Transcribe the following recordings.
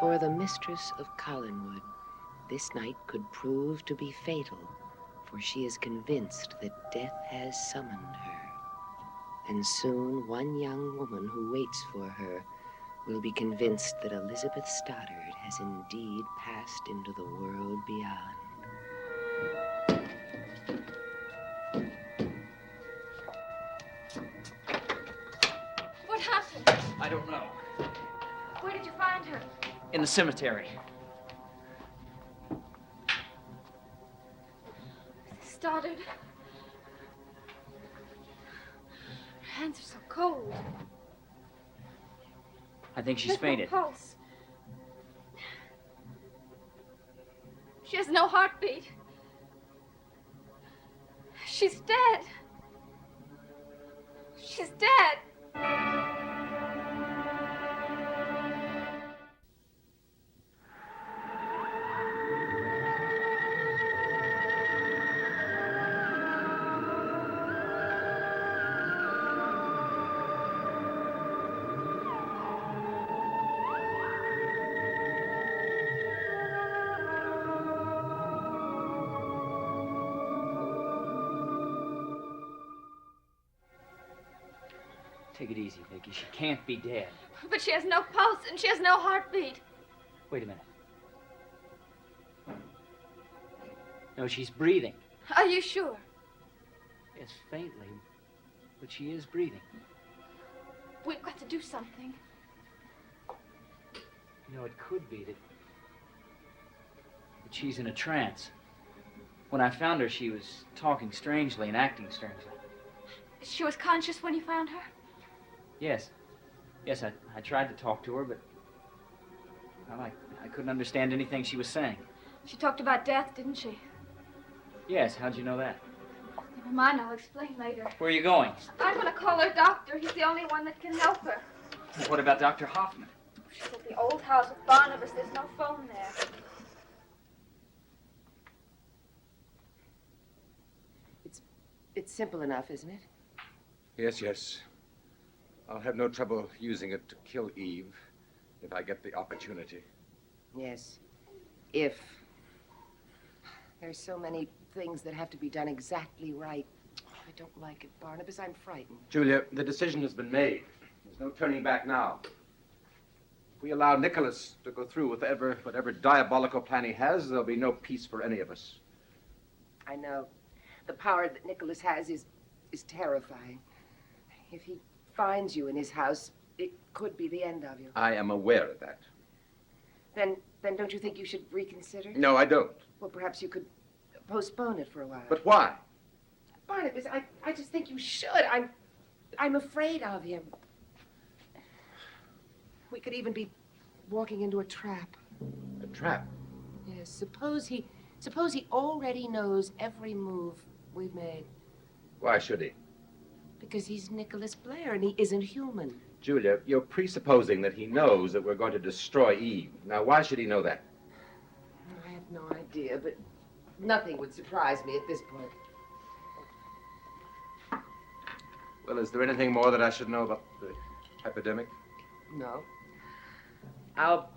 For the mistress of Collinwood, this night could prove to be fatal, for she is convinced that death has summoned her. And soon one young woman who waits for her will be convinced that Elizabeth Stoddard has indeed passed into the world beyond. What happened? I don't know. Where did you find her? In the cemetery. Stoddard. Her hands are so cold. I think she's There's fainted. No pulse. She has no heartbeat. She's dead. She's dead. Take it easy, Vicky. She can't be dead. But she has no pulse and she has no heartbeat. Wait a minute. No, she's breathing. Are you sure? Yes, faintly, but she is breathing. We've got to do something. You know, it could be that she's in a trance. When I found her, she was talking strangely and acting strangely. She was conscious when you found her? Yes. Yes, I tried to talk to her, but well, I couldn't understand anything she was saying. She talked about death, didn't she? Yes, how'd you know that? Never mind, I'll explain later. Where are you going? I'm going to call her doctor. He's the only one that can help her. What about Dr. Hoffman? She's at the old house with Barnabas. There's no phone there. It's simple enough, isn't it? Yes, yes. I'll have no trouble using it to kill Eve if I get the opportunity. Yes. If. There's so many things that have to be done exactly right. I don't like it, Barnabas. I'm frightened. Julia, the decision has been made. There's no turning back now. If we allow Nicholas to go through with whatever diabolical plan he has, there'll be no peace for any of us. I know. The power that Nicholas has is terrifying. If he finds you in his house, it could be the end of you. I am aware of that. Then don't you think you should reconsider? No, I don't. Well, perhaps you could postpone it for a while. But why? Barnabas, I just think you should. I'm afraid of him. We could even be walking into a trap. A trap? Yes, suppose he already knows every move we've made. Why should he? Because he's Nicholas Blair and he isn't human. Julia, you're presupposing that he knows that we're going to destroy Eve. Now, why should he know that? I have no idea, but nothing would surprise me at this point. Well, is there anything more that I should know about the epidemic? No. I'll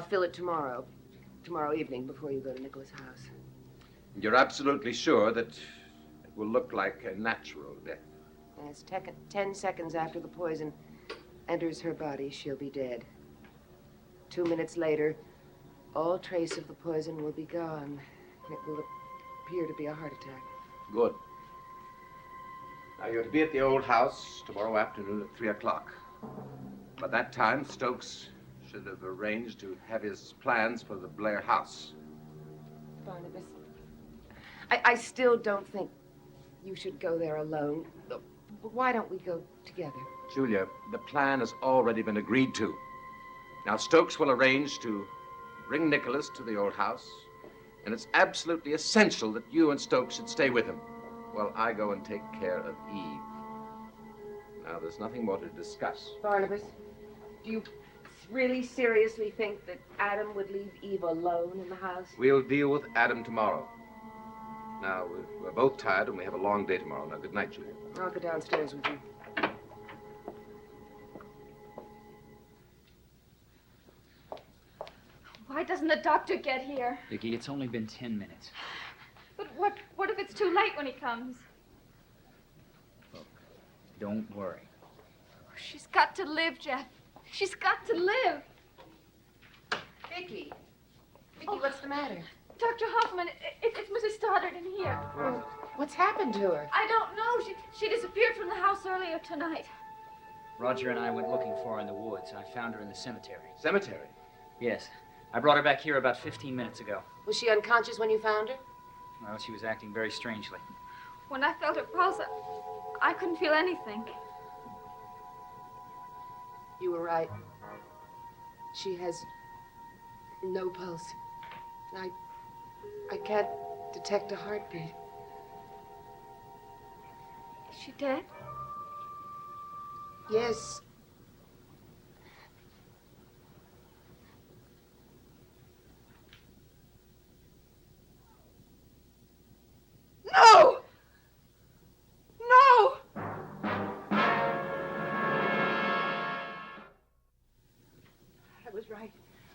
fill it tomorrow evening before you go to Nicholas' house. You're absolutely sure that it will look like a natural death? Yes, 10 seconds after the poison enters her body, she'll be dead. 2 minutes later, all trace of the poison will be gone. It will appear to be a heart attack. Good. Now, you're to be at the old house tomorrow afternoon at 3 o'clock. By that time, Stokes should have arranged to have his plans for the Blair house. Barnabas, I still don't think you should go there alone. Why don't we go together? Julia, the plan has already been agreed to. Now, Stokes will arrange to bring Nicholas to the old house, and it's absolutely essential that you and Stokes should stay with him while I go and take care of Eve. Now, there's nothing more to discuss. Barnabas, do you really seriously think that Adam would leave Eve alone in the house? We'll deal with Adam tomorrow. Now, we're both tired and we have a long day tomorrow. Now, good night, Julia. I'll go downstairs with you. doesn't the doctor get here? Vicky, it's only been 10 minutes. But what if it's too late when he comes? Look, don't worry. She's got to live, Jeff. She's got to live. Vicky. Vicky, what's the matter? Dr. Hoffman, it's Mrs. Stoddard in here. Well, what's happened to her? I don't know. She disappeared from the house earlier tonight. Roger and I went looking for her in the woods. I found her in the cemetery. Cemetery? Yes. I brought her back here about 15 minutes ago. Was she unconscious when you found her? Well, she was acting very strangely. When I felt her pulse, I couldn't feel anything. You were right. She has no pulse. I can't detect a heartbeat. Is she dead? Yes. No! No! I was right.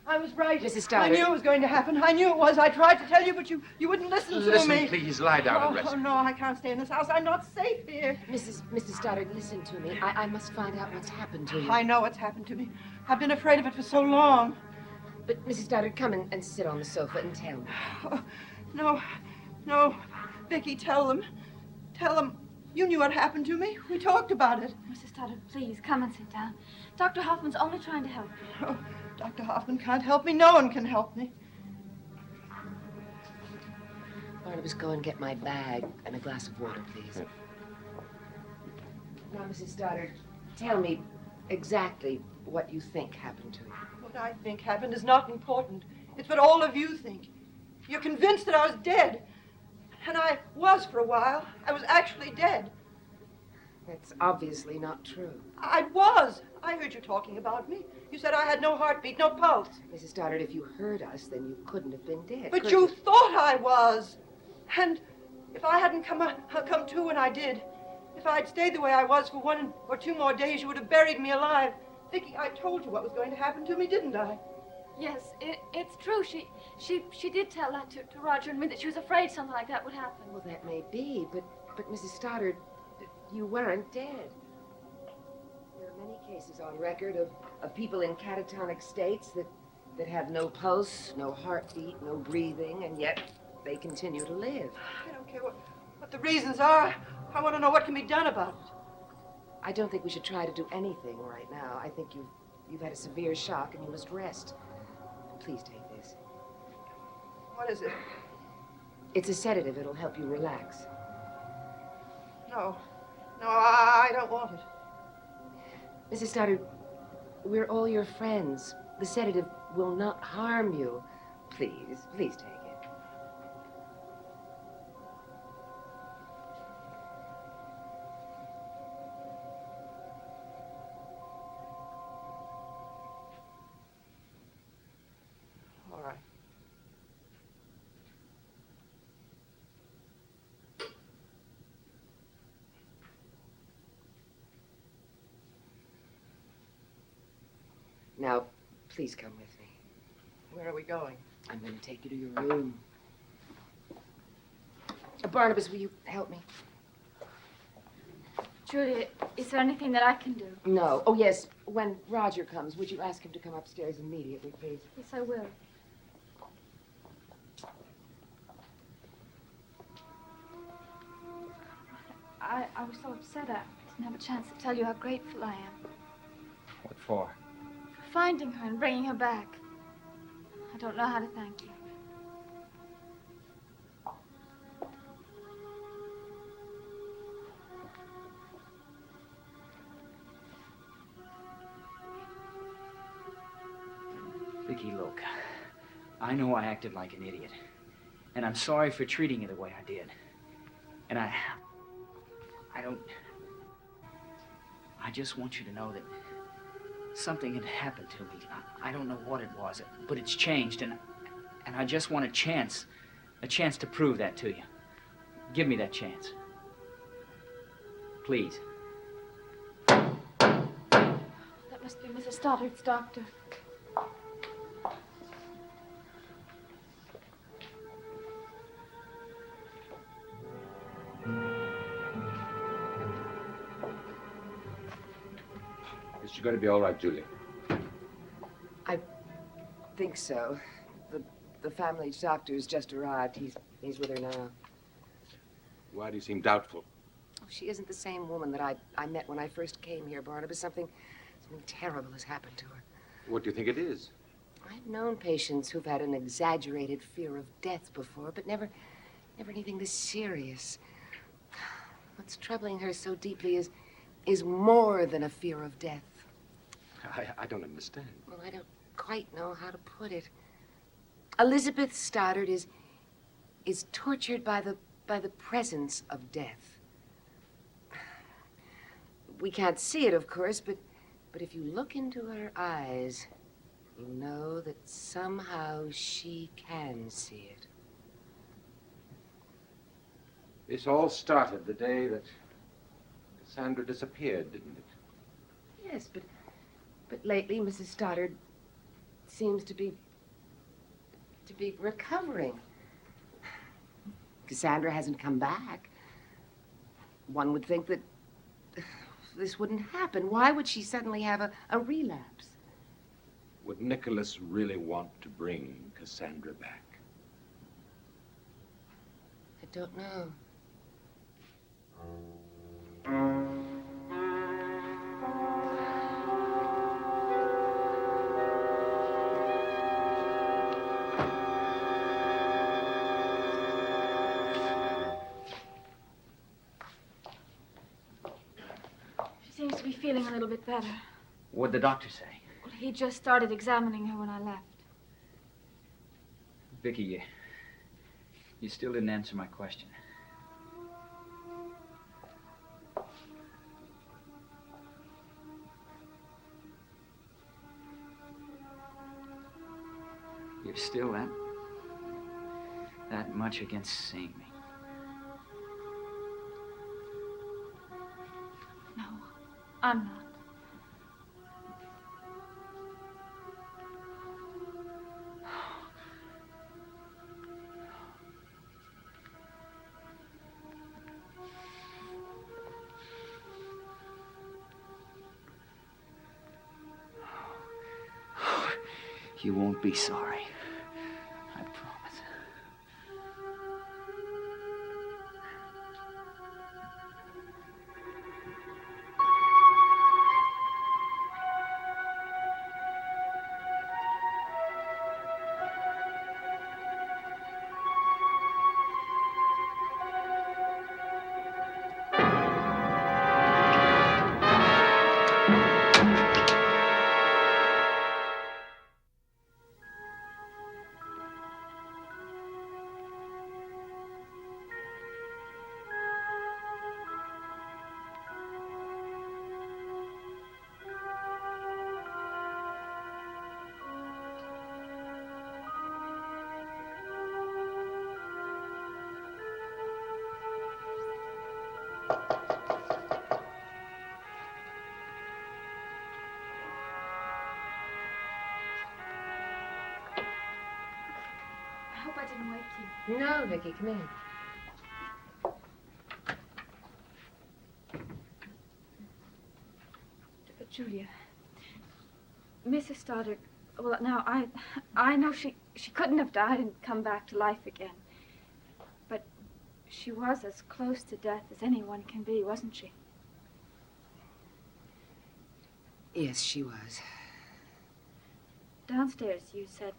I was right. Mrs. Stoddard. I knew it was going to happen. I knew it was. I tried to tell you, but you wouldn't listen to me. Listen, please, lie down and rest. Oh, no, I can't stay in this house. I'm not safe here. Mrs. Stoddard, listen to me. I must find out what's happened to you. I know what's happened to me. I've been afraid of it for so long. But, Mrs. Stoddard, come and sit on the sofa and tell me. Oh, no. Vicky, tell them. Tell them. You knew what happened to me. We talked about it. Mrs. Stoddard, please, come and sit down. Dr. Hoffman's only trying to help you. Oh, Dr. Hoffman can't help me. No one can help me. Barnabas, go and get my bag and a glass of water, please. Now, Mrs. Stoddard, tell me exactly what you think happened to you. What I think happened is not important. It's what all of you think. You're convinced that I was dead. And I was for a while. I was actually dead. That's obviously not true. I was. I heard you talking about me. You said I had no heartbeat, no pulse. Mrs. Stoddard, if you heard us, then you couldn't have been dead. But could you thought I was. And if I hadn't come to when I did, if I'd stayed the way I was for 1 or 2 more days, you would have buried me alive. Vicky, I told you what was going to happen to me, didn't I? Yes, it's true. She did tell that to Roger and me, that she was afraid something like that would happen. Well, that may be, but Mrs. Stoddard, you weren't dead. There are many cases on record of people in catatonic states that have no pulse, no heartbeat, no breathing, and yet they continue to live. I don't care what the reasons are. I want to know what can be done about it. I don't think we should try to do anything right now. I think you've had a severe shock and you must rest. Please take this. What is it? It's a sedative. It'll help you relax. No, I don't want it. Mrs. Stoddard, we're all your friends. The sedative will not harm you. Please take it. All right. Now, please come with me. Where are we going? I'm going to take you to your room. Barnabas, will you help me? Julia, is there anything that I can do? No. Oh, yes. When Roger comes, would you ask him to come upstairs immediately, please? Yes, I will. I was so upset I didn't have a chance to tell you how grateful I am. What for? For finding her and bringing her back. I don't know how to thank you. Vicky, look. I know I acted like an idiot. And I'm sorry for treating you the way I did. And I just want you to know that something had happened to me. I don't know what it was, but it's changed, and I just want a chance to prove that to you. Give me that chance. Please. That must be Mrs. Stoddard's doctor. Is she going to be all right, Julie? I think so. The family doctor's just arrived. He's with her now. Why do you seem doubtful? Oh, she isn't the same woman that I met when I first came here, Barnabas. Something terrible has happened to her. What do you think it is? I've known patients who've had an exaggerated fear of death before, but never anything this serious. What's troubling her so deeply is more than a fear of death. I don't understand. Well, I don't quite know how to put it. Elizabeth Stoddard is tortured by the presence of death. We can't see it, of course, but if you look into her eyes, you know that somehow she can see it. This all started the day that Cassandra disappeared, didn't it? Yes, but lately Mrs. Stoddard seems to be recovering. Cassandra hasn't come back. One would think that this wouldn't happen. Why would she suddenly have a relapse? Would Nicholas really want to bring Cassandra back? I don't know. She seems to be feeling a little bit better. What'd the doctor say? Well, he just started examining her when I left. Vicky, you still didn't answer my question. You're still that much against seeing me. No, I'm not. You won't be sorry. I promise. I hope I didn't wake you. No, Vicky, come in. Julia, Mrs. Stoddard, well, now, I know she couldn't have died and come back to life again. But she was as close to death as anyone can be, wasn't she? Yes, she was. Downstairs, you said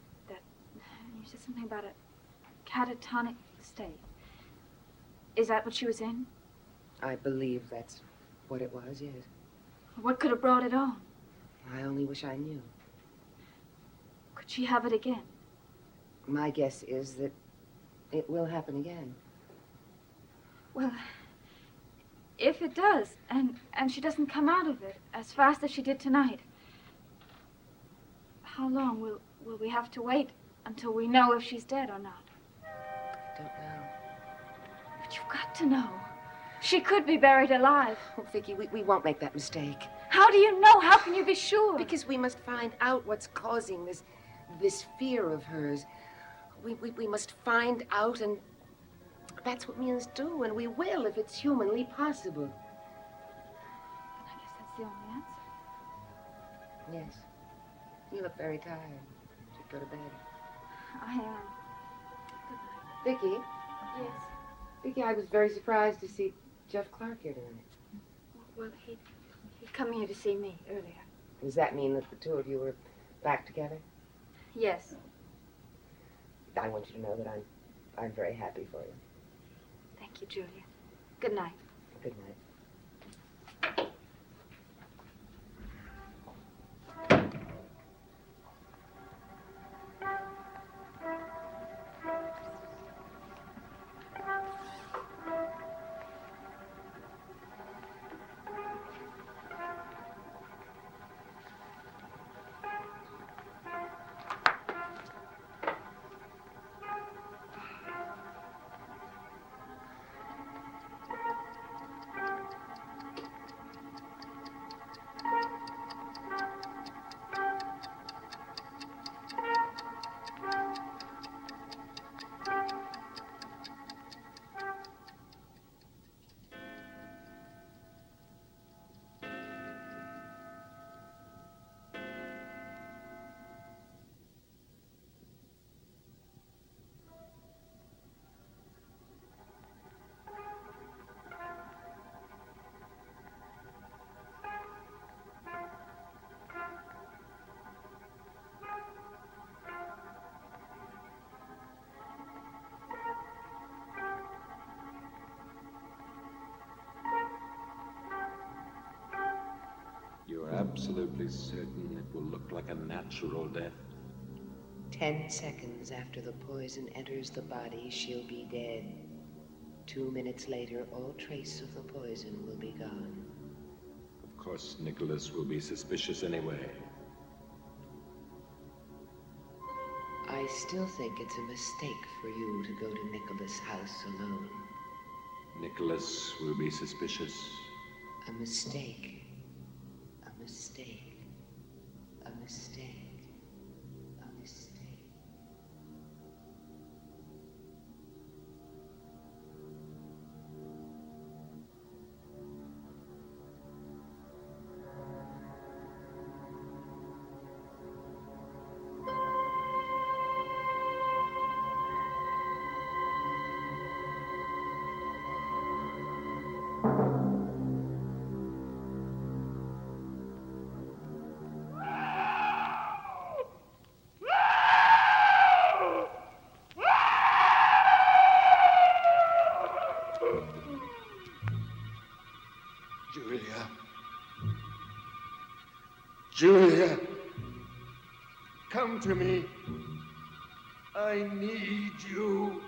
something about a catatonic state. Is that what she was in? I believe that's what it was, yes. What could have brought it on? I only wish I knew. Could she have it again? My guess is that it will happen again. Well, if it does, and she doesn't come out of it as fast as she did tonight, how long will we have to wait until we know if she's dead or not? I don't know. But you've got to know. She could be buried alive. Oh, Vicky, we won't make that mistake. How do you know? How can you be sure? Because we must find out what's causing this fear of hers. We must find out, and that's what we must do, and we will if it's humanly possible. I guess that's the only answer. Yes. You look very tired. Should go to bed. I am. Vicky? Yes. Vicky, I was very surprised to see Jeff Clark here tonight. Well, he'd come here to see me earlier. Does that mean that the two of you were back together? Yes. I want you to know that I'm very happy for you. Thank you, Julia. Good night. Good night. You're absolutely certain it will look like a natural death? 10 seconds after the poison enters the body, she'll be dead. 2 minutes later, all trace of the poison will be gone. Of course, Nicholas will be suspicious anyway. I still think it's a mistake for you to go to Nicholas' house alone. Nicholas will be suspicious. A mistake. A mistake. A mistake. A mistake. Julia. Julia. Come to me. I need you.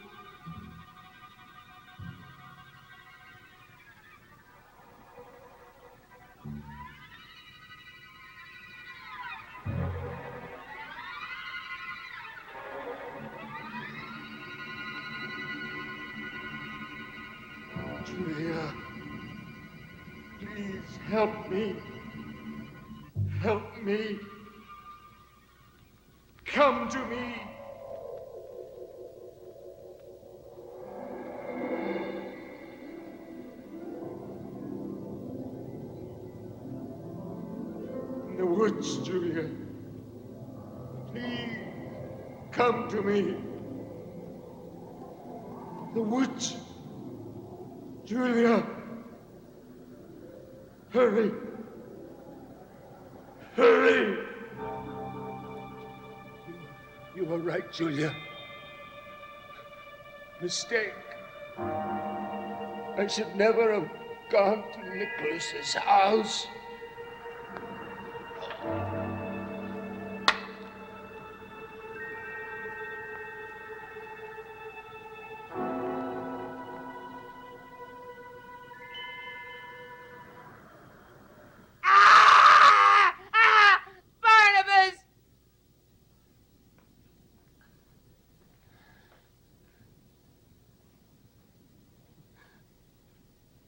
Julia. Please help me. Help me. Come to me. In the woods, Julia. Please come to me. The woods. Julia. Hurry. Hurry. You were right, Julia. Mistake. I should never have gone to Nicholas's house.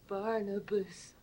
Barnabas.